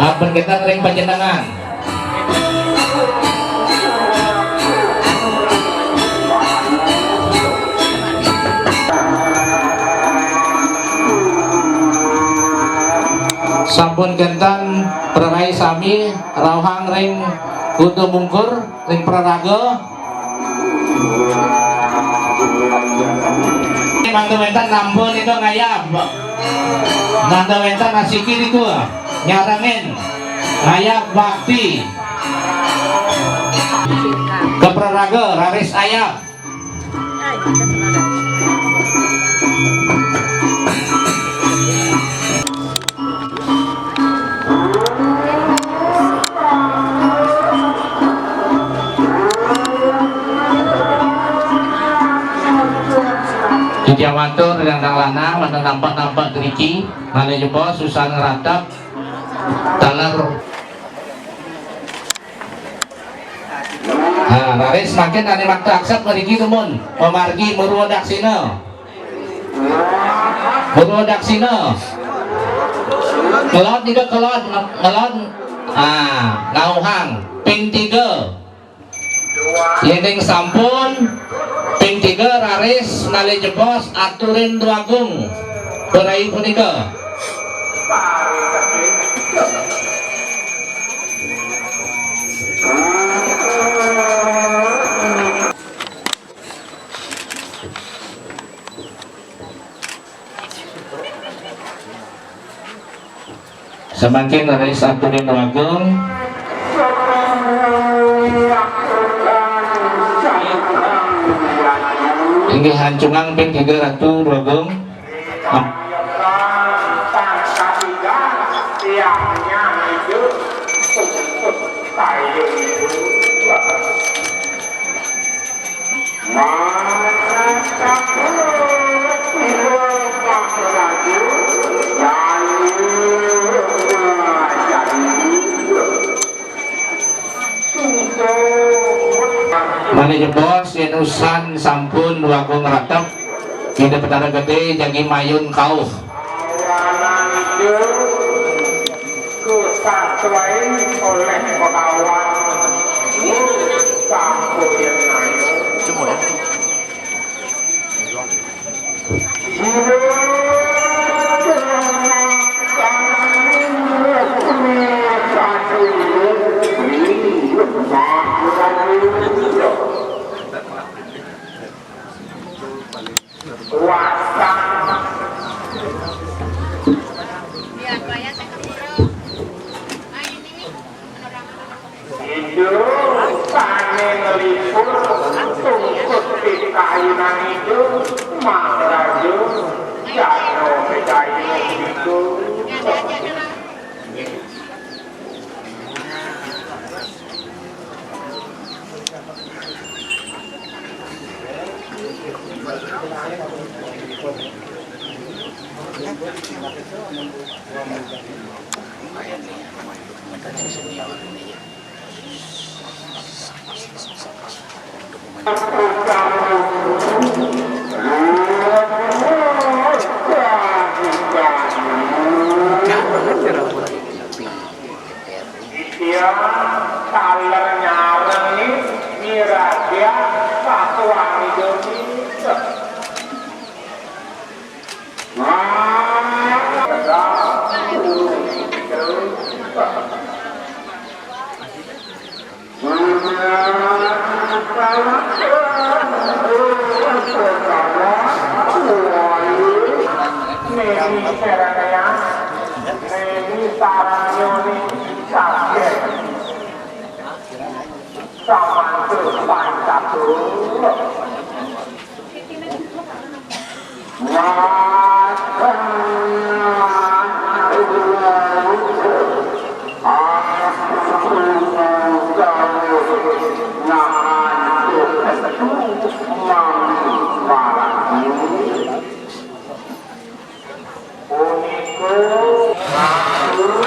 Ampun kita ring panjenengan. sampun genten prarai sami rauhang ring kudu mungkur ring praraga mangga wenten nampun itu ngayap mangga wenten nasikir itu nyarangin ngayap bakti ke praraga raris ayap Jawantur dengan lanang mana nampak geriki mana juga susah ngeratap talar raris makin ada makta aksat meriki temun pemargi muruadaksina kelot juga kelot ngauhang ping 3 yang sampun ping 3 raris nali jebos aturin duagung berai punika semakin raris aturin duagung tinggi hancungan ping 300 rogong mana jebos yenusan sampun wagung ratap kita petara gede jagi mayun kau selain oleh pengawal sampun yang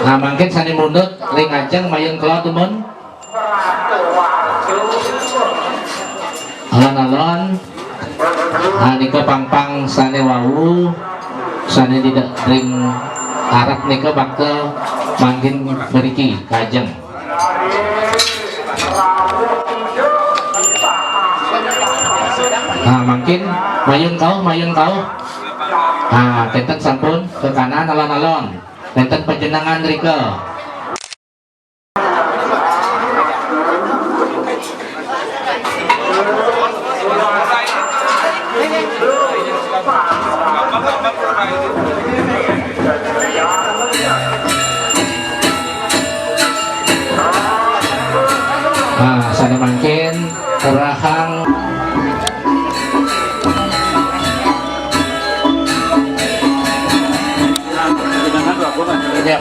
nah mungkin sani munut ring ajeng mayun kelot temen alon-alon nika pangpang sane wau sane tidak ring arep nika bakal mangkin beriki kajeng nah mungkin mayun kau nah tenten sampun ke kanan alon-alon Nenten panjenengan rika. Sana mungkin kurahang ya.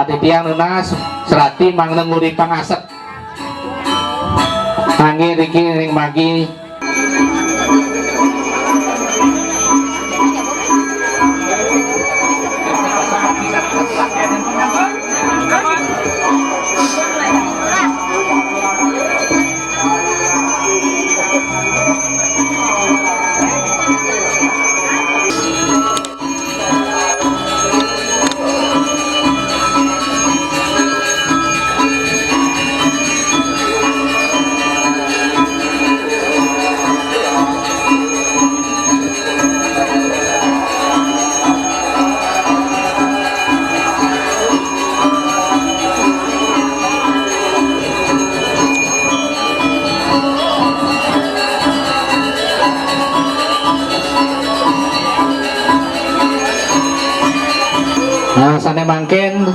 Di tiang lunas serati mangleng nguri pangasep angin riki ring magi sane mangken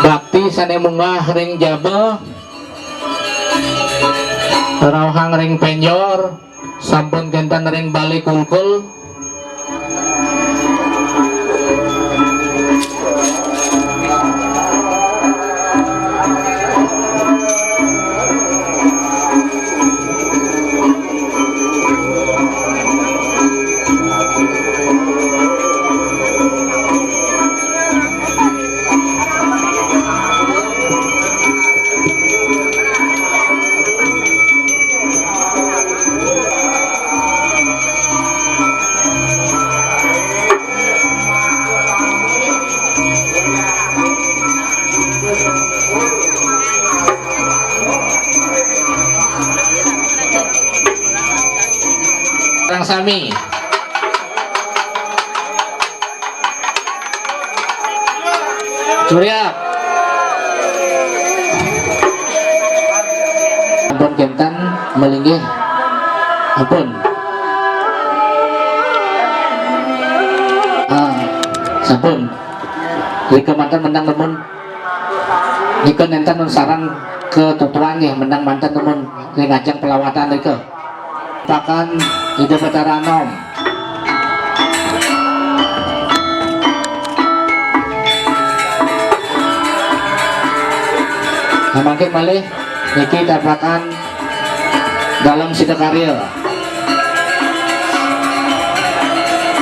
bakti sane munggah ring jaba rauhang ring penyor sampun kentan ring balik kulkul sami Surya ampun kentan melinggih ampun sampun rika mantan menang nemun rika nenten sarang ketutuan ya menang mantan nemun ngajak pelawatan rika pakan ide petaranom makin malih niki dapakan dalam sidakarya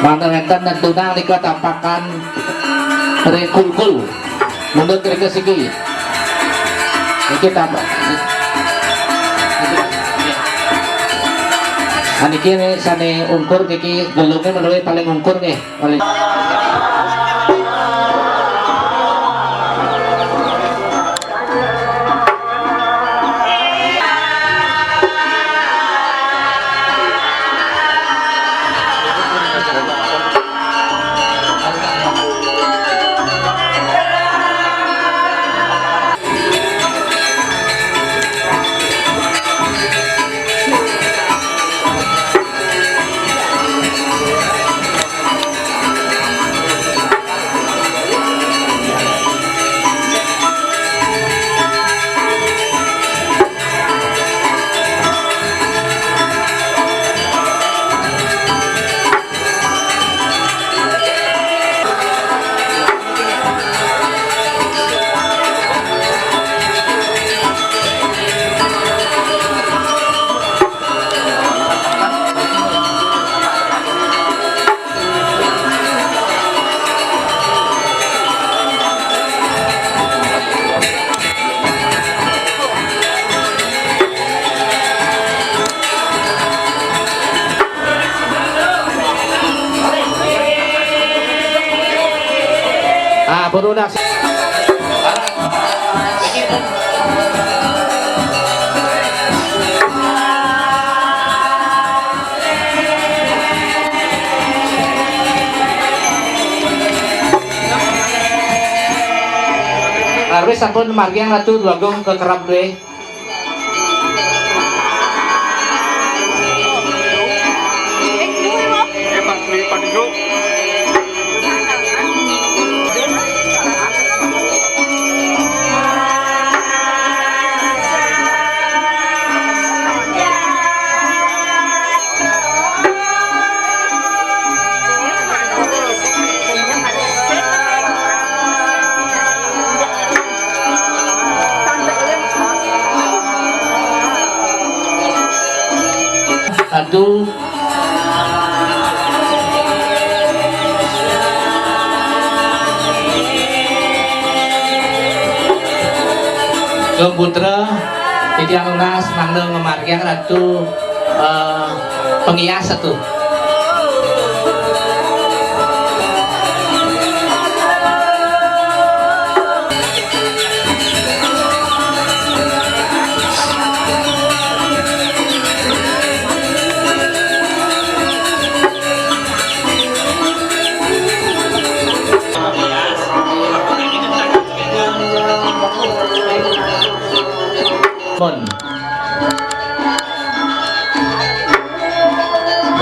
mana enten dan tunang nika tampakan rekulkul mundur ke sigi niki tampak aniki sane ungkur niki gelungnya melalui paling ungkur nih paling Berudak. Harus sampun margi yang ratu dua gong ke kerap deh. Satu. Ke putra Titiang Lunas Nangdeng Memargiang Ratu penghias satu.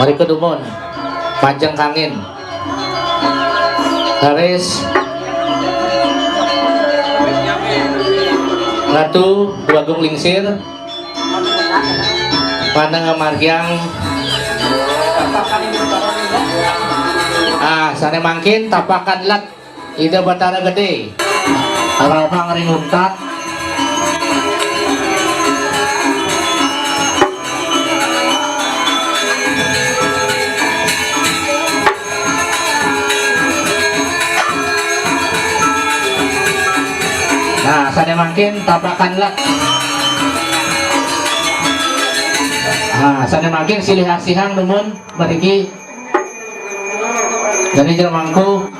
Mari ke Dumon panjang kangin Haris Ratu Duagung Lingsir Pandang Margiang sana mangkin tapakan lat Ida Batara Gede Rawang Ringuntat. Sana makin tapakanlah. Sana makin silih asihang numun merigi dari jermangku.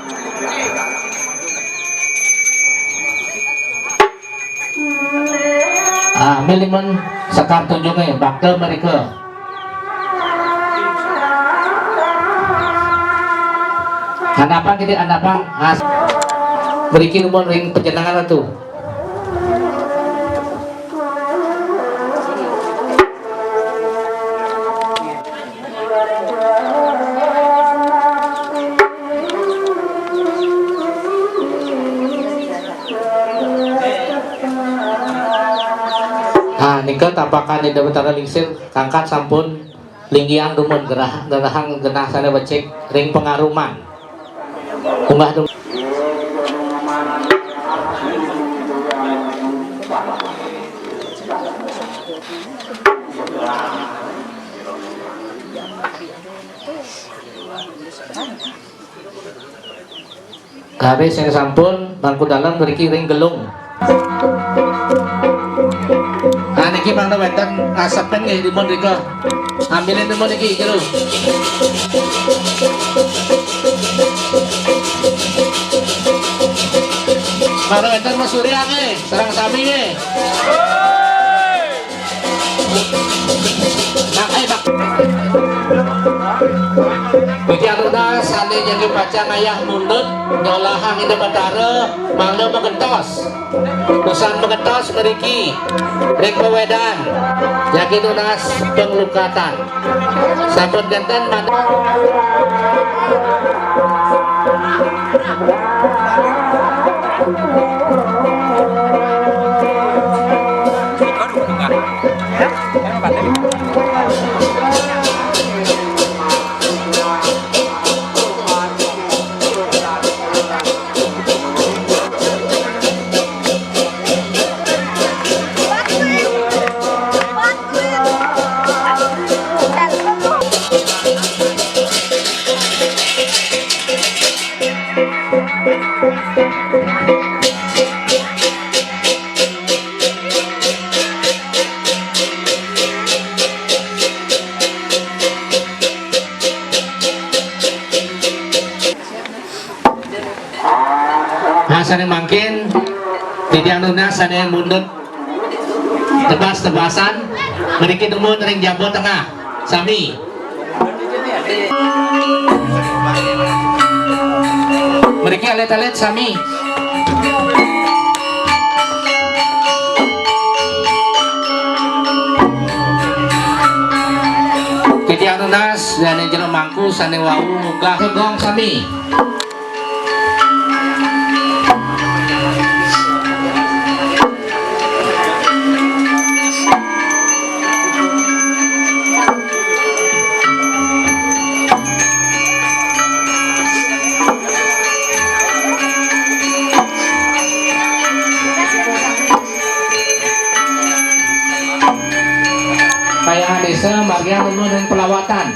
Milimun sekar tunjungnya bakal mereka. Anapang gitu anapang. Beriki numun ring penjenengan itu. Nika tapakan di Batara Lingsir kangkat sampun linggiang dumun gerahang genah sana becek ring pengaruman unggah dum habis yang sampun bangku dalam beriki ring gelung. Niki bang weten asapen nggih dipun rika. Ambilin dipun iki kira. Maro weten Mas Surya nggih, sareng sami nggih. Nah, bak. Bicara udah sane jadi baca ayah mundut nyolahang Ida Batara mangga mengentos usan mengentos meriki rek pewedan yakin unas penglukatan sampun genten mana Asane mangkin tidak nuna sane mundut tebas-tebasan meriki numun ring jambu tengah sami meriki alet-alet sami tidak nunas dan jero mangku sane wau muka gong sami desa marga penuh dengan pelawatan.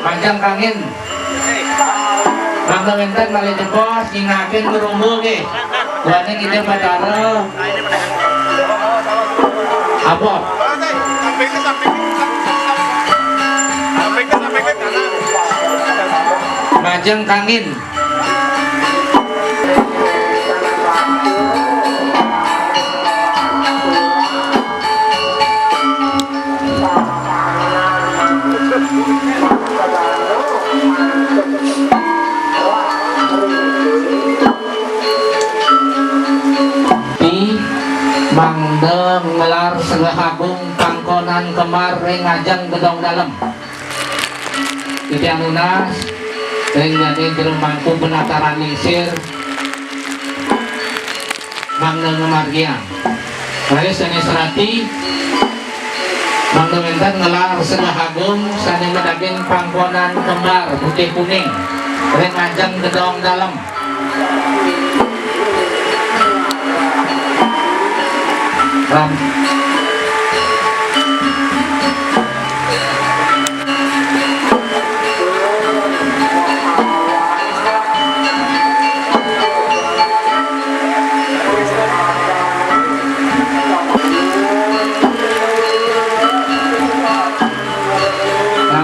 Panjang kangin. Mangga wenten malih jepos ingakin ngerumbu ge. Kuane kita batara. Apa? Majeng kangin. Mangde ngelar segahagung pangkonan kemar ring ngajeng gedong dalam tidak lunas ring jadi jero mangku penataran lingsir mangde ngemargian kali seni serati mangde mentan ngelar segahagung sani medaging pangkonan kemar putih kuning ring ngajeng gedong dalam Ram.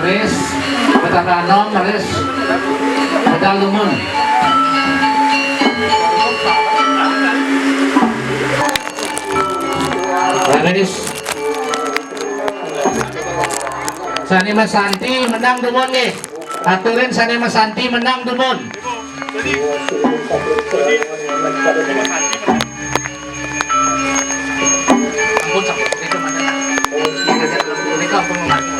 Maris, petang maris, pedal lumun. Maris. Sani Mas Santi menang dumun nih. Aturin Sani Mas Santi menang dumun. Ampun sampai itu mana? Mereka ampun mati.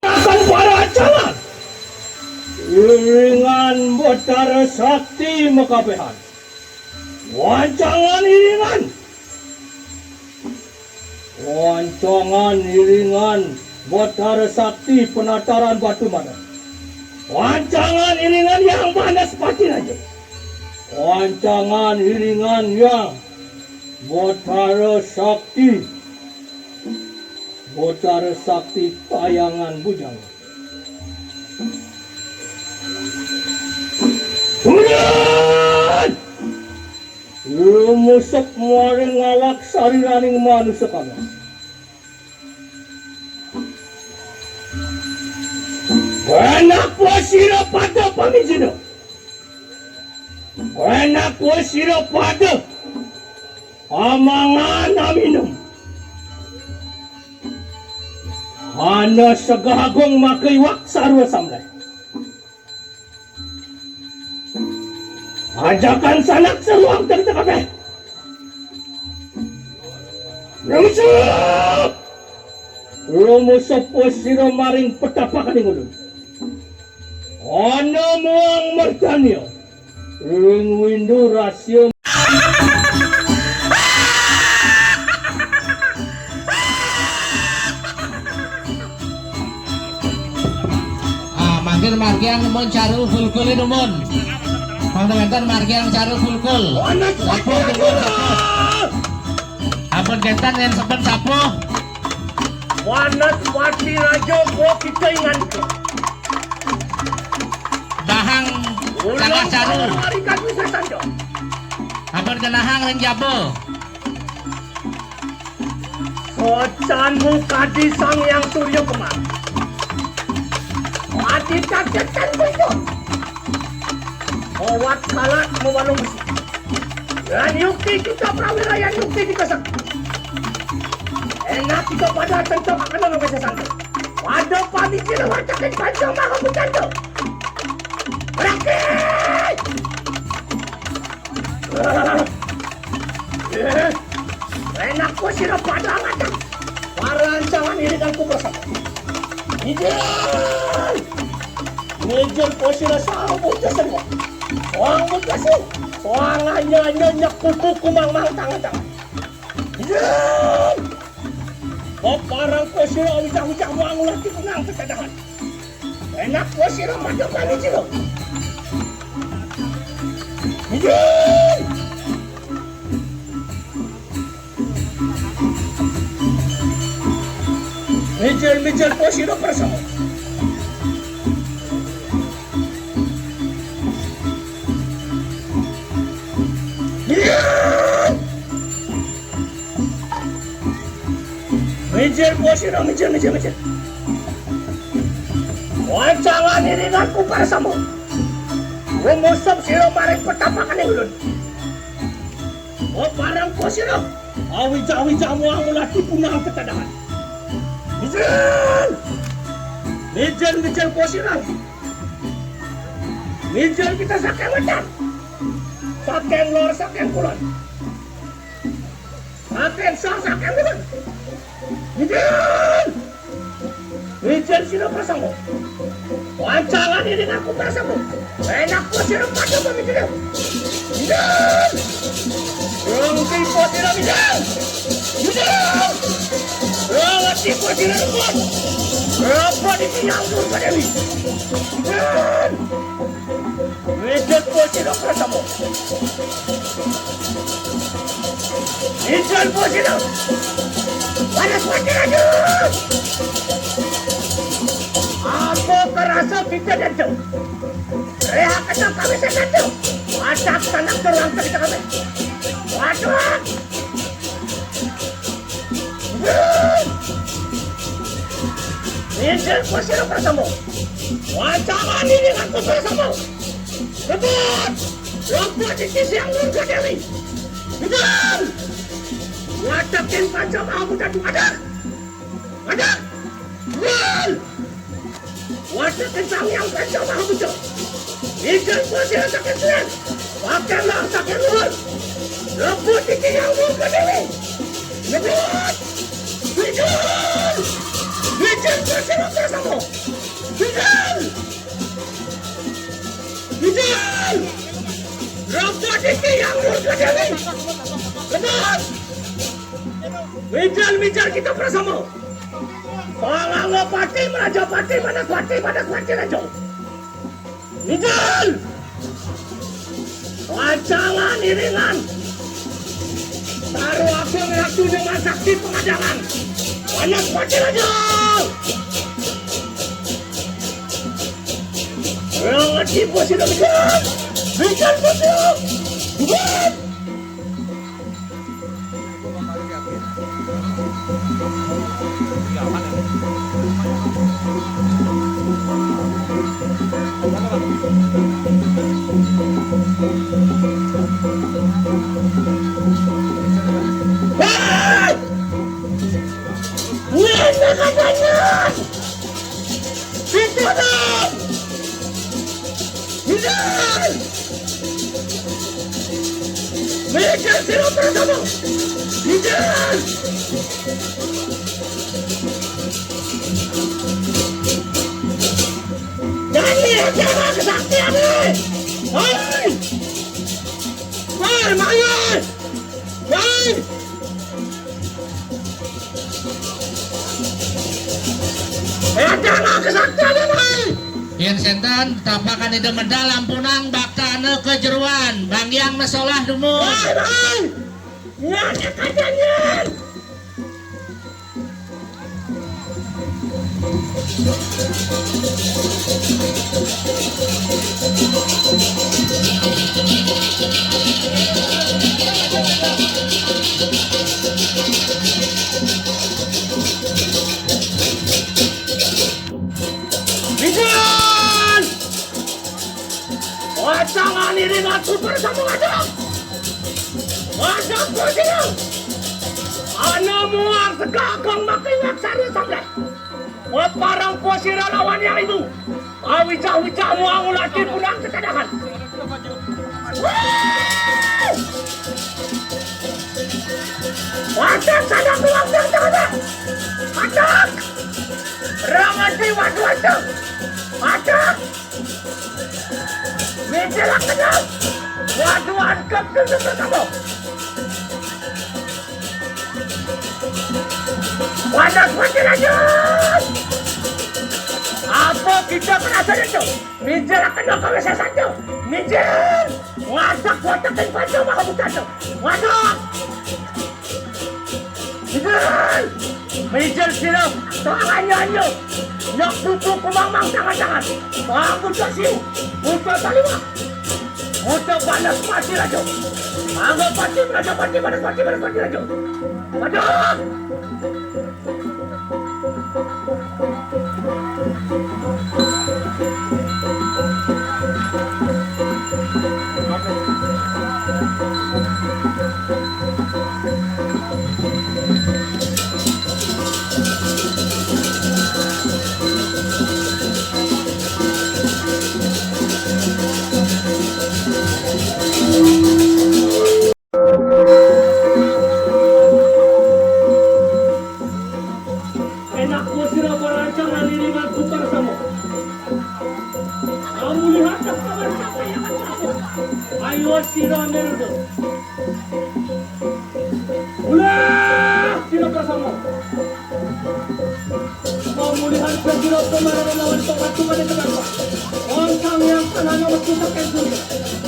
Akan para cawan. Iringan Batara Sakti Makabehan. Wancangan iringan. Wancangan iringan Batara Sakti Penataran Batu Mana. Wancangan iringan yang mana sepati aja. Wancangan iringan yang Batara Sakti. Batara Sakti Tayangan Bujang. Kemudian lumusuk muaring ngawak sariraning manusia kami. Enak wasira pada pamijino. Enak wasira pada amangan aminum. Hana segagong makaiwak sarwa samlay. Ajakan sanak seruang tertekape. Rumusuk! Rumusuk po siro maring petapakan ng ulun. Ano mo ang martanyo? Ring window rasyo. Mangkir margian numun caru fulkul numun. Pangdamentan margian caru fulkul. Sapu numun sapu. Ampun kentan yang sepen sapu. Wanat wati rajo ko kita ingan ko. Salah Caru. Marikan bisa saja. Hampir genahang yang jabo. Socanmu kadi sang yang surya kemar. Mati cacetan itu. Owat kalat mewalung besi. Dan yukti kita prawira yang yukti kita sak. Enak kita pada tentu akan mengambil sesantai. Pada pagi kita wajahkan panjang maha bercantu. Rakit! Enak ko sila pada angatan. Parancangan irikan ko bersama. Ijel! Ijel ko sila sa butasan mo. Soang butasan. Soang hanya kuku kumang-mang tangan-tangan. Ijel! Parang ko sila ujang-ujang mo ang ulat ko ng katadahan. Enak ko sila madapani sila. Ijel! Mijel po sila bersama. Mijel po sila, mijel. Wancangan iringanku bersama. Rumusap sila maring petapakan yang ulun. O parang po sila. Awija-awija mo ang ulati punang ketadahan. Mijel po sila. Mijel kita sakeng wetan. Sakeng lor, sakeng kulon. Sakeng sang, sakeng wetan. Mijel sila bersama. Wancangan ini aku bersama. Enak po sila pada pemijel. Mijel! Rungki po sila Mijel! Mijel! Rawati po sila rupot! Apa ditinanggur ka Dewi? Mijel! Mijel po sila bersama. Mijel po sila! Panas mati aja! Aku kerasa kita jatuh. Rehat kata kami sekantu. Masak tanah teruang kita kami. Waduh! Mijel po sila bersama. Wancangan ini aku bersama. Rebut! Rebut di sisi yang lurga Dewi. Mijel! Wadakin panjang aku jatuh. Ada! Mijel! Wadakin sang yang panjang aku jatuh. Mijel po sila sakit silan. Pakailah sakit luar. Rebut di sisi yang lurga Dewi. Rebut! Mijel! Mijel po sila bersama. Mijel! Rebut di sisi yang lurga Dewi. Rebut! Mijel kita bersama. Pangawa pati, meraja pati, badak pati raja. Mijel! Wancangan iringan. Taruh aku ratu dengan sakti pengadangan. Badak pati raja. Rangati po sila Mijel! Mijel po sila! Mijel! Hei! Nena katanya! Pintu dong! Mijel! Mijel sila bersama! Mijel! Jadi jangan kesaktian nih! Hei! Hei, Mayan! Hei! Jangan kesaktian nih! Yen senten tapakan ide medal lampunang baktane kejeruan Bang Yang masalah dumun. Hei! Nyanya kajanyan! Bijan! Wajangan ini aku bersama aja. Wajah bersih. Ana muar segagang makin laksana sampai. Wah parang posira lawan yang itu. Awijah-wijah muang ulati punang sekadahan. Wajah sadang luang dan tangan. Atak! Ramadi wajah. Atak! Menjelak kenyang. Waduan kapten bersama. Wadah semakin lanjut. Apa kita penasaran itu? Minjil akan dokter kesesan itu. Minjil. Watak yang panjang maka bukan itu. Watak. Minjil. Minjil sila. Tangannya. Nak buku kumang-mang tangan-tangan. Bangun kasih. Buka talima. Untuk balas mati raja. Anggap mati raja. Balas mati raja. Watak. Enakku sila merancang halilingan putar sama. Kamu lihat kabar siapa yang aku. Ayo sila merudu. Ulah sila bersama. Kamu lihat berjilid kemarin melawan tongkat cuma di tengah. Orang yang kanannya waktu takkan dunia.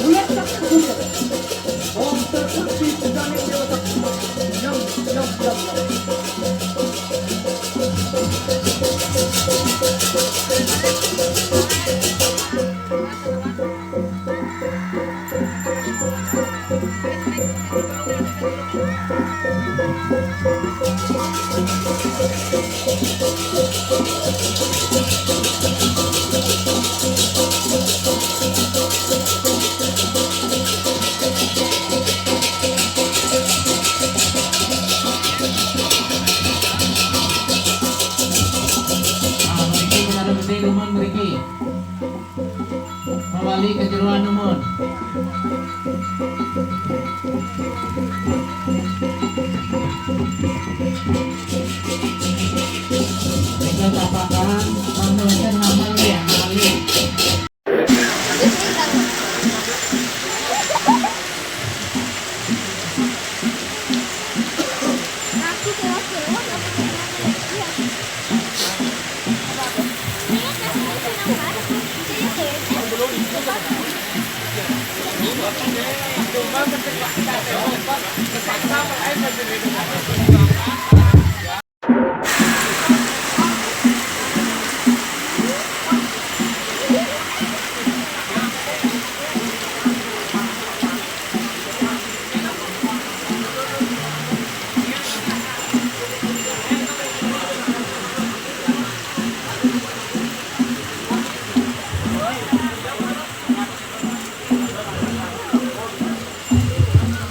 Ulah takkan dunia. Orang terkunci sedang yang dewasa. Yang. Mawali kejeruan numun. Kita tapakan manusia ngamal ya ngali.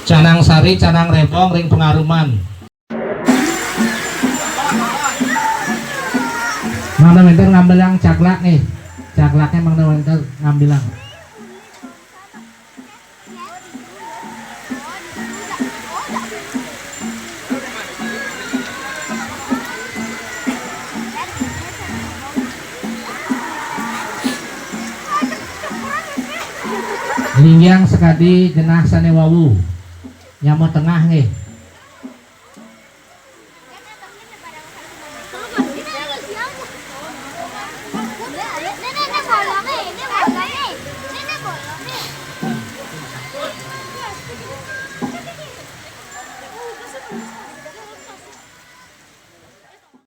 Canang Sari, Canang Rebong, Ring Pengaruman. Mang Winter ngambil yang caklak nih. Caklaknya Mang Winter ngambil yang. Lingyang sekadi jenah sanewawu. Nyamo tengah nih.